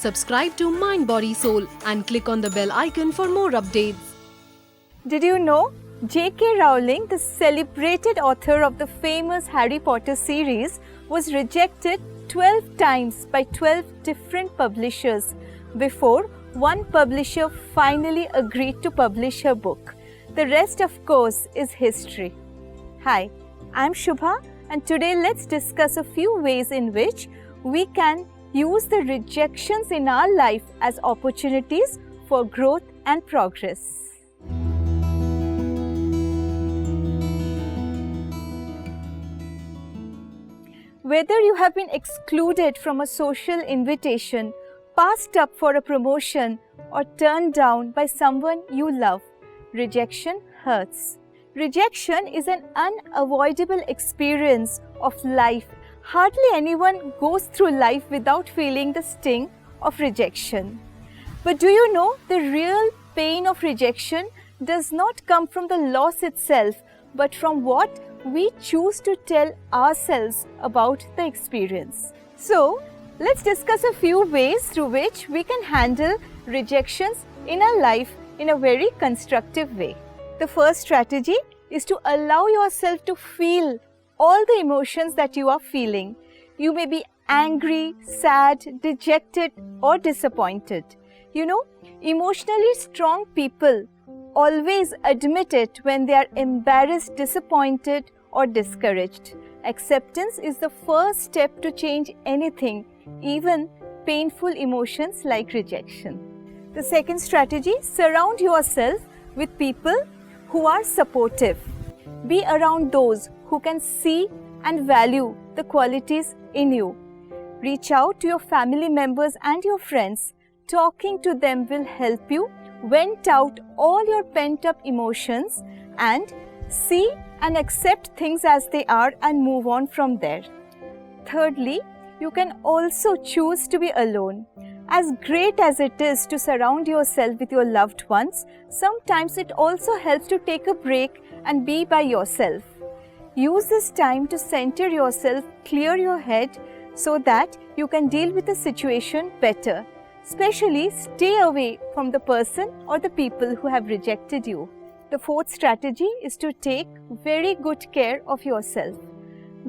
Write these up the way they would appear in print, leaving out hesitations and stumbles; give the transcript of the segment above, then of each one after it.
Subscribe to Mind Body Soul and click on the bell icon for more updates. Did you know J.K. Rowling, the celebrated author of the famous Harry Potter series, was rejected 12 times by 12 different publishers before one publisher finally agreed to publish her book. The rest, of course, is history. Hi, I'm Shubha, and today let's discuss a few ways in which we can use the rejections in our life as opportunities for growth and progress. Whether you have been excluded from a social invitation, passed up for a promotion, or turned down by someone you love, rejection hurts. Rejection is an unavoidable experience of life. Hardly anyone goes through life without feeling the sting of rejection. But do you know the real pain of rejection does not come from the loss itself, but from what we choose to tell ourselves about the experience. So, let's discuss a few ways through which we can handle rejections in our life in a very constructive way. The first strategy is to allow yourself to feel all the emotions that you are feeling. You may be angry, sad, dejected, or disappointed. You know, emotionally strong people always admit it when they are embarrassed, disappointed, or discouraged. Acceptance is the first step to change anything, even painful emotions like rejection. The second strategy, surround yourself with people who are supportive. Be around those who can see and value the qualities in you. Reach out to your family members and your friends. Talking to them will help you vent out all your pent-up emotions and see and accept things as they are and move on from there. Thirdly, you can also choose to be alone. As great as it is to surround yourself with your loved ones, sometimes it also helps to take a break and be by yourself. Use this time to center yourself, clear your head so that you can deal with the situation better. Especially stay away from the person or the people who have rejected you. The fourth strategy is to take very good care of yourself.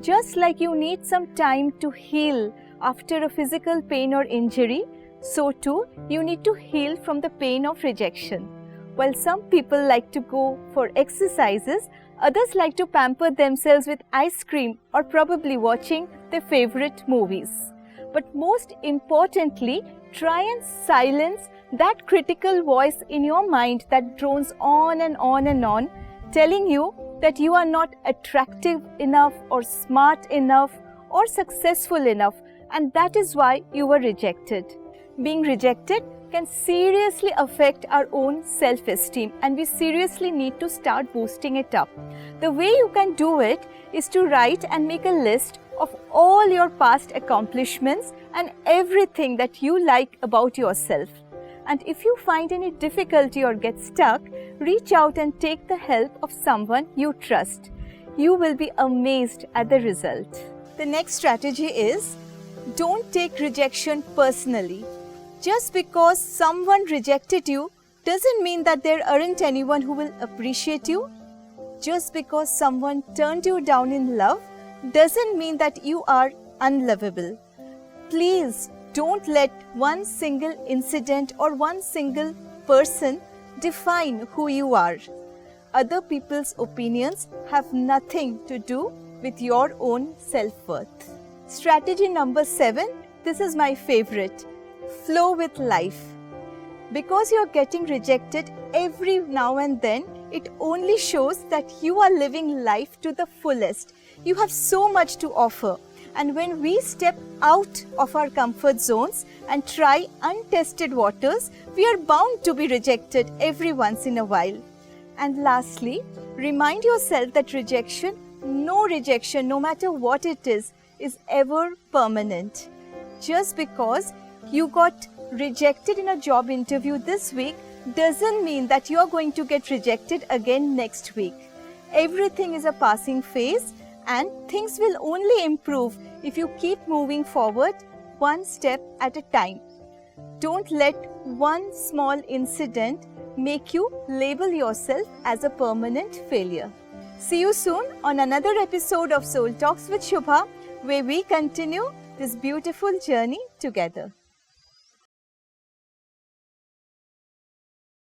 Just like you need some time to heal after a physical pain or injury, so too you need to heal from the pain of rejection. While some people like to go for exercises, others like to pamper themselves with ice cream or probably watching their favorite movies. But most importantly, try and silence that critical voice in your mind that drones on and on and on, telling you that you are not attractive enough or smart enough or successful enough, and that is why you were rejected. Being rejected can seriously affect our own self-esteem, and we seriously need to start boosting it up. The way you can do it is to write and make a list of all your past accomplishments and everything that you like about yourself. And if you find any difficulty or get stuck, reach out and take the help of someone you trust. You will be amazed at the result. The next strategy is, don't take rejection personally. Just because someone rejected you doesn't mean that there aren't anyone who will appreciate you. Just because someone turned you down in love doesn't mean that you are unlovable. Please don't let one single incident or one single person define who you are. Other people's opinions have nothing to do with your own self-worth. Strategy number 7, this is my favorite. Flow with life. Because you're getting rejected every now and then, it only shows that you are living life to the fullest. You have so much to offer. And when we step out of our comfort zones and try untested waters, we are bound to be rejected every once in a while. And lastly, remind yourself that rejection, no matter what it is ever permanent. Just because you got rejected in a job interview this week doesn't mean that you're going to get rejected again next week. Everything is a passing phase and things will only improve if you keep moving forward one step at a time. Don't let one small incident make you label yourself as a permanent failure. See you soon on another episode of Soul Talks with Shubha, where we continue this beautiful journey together.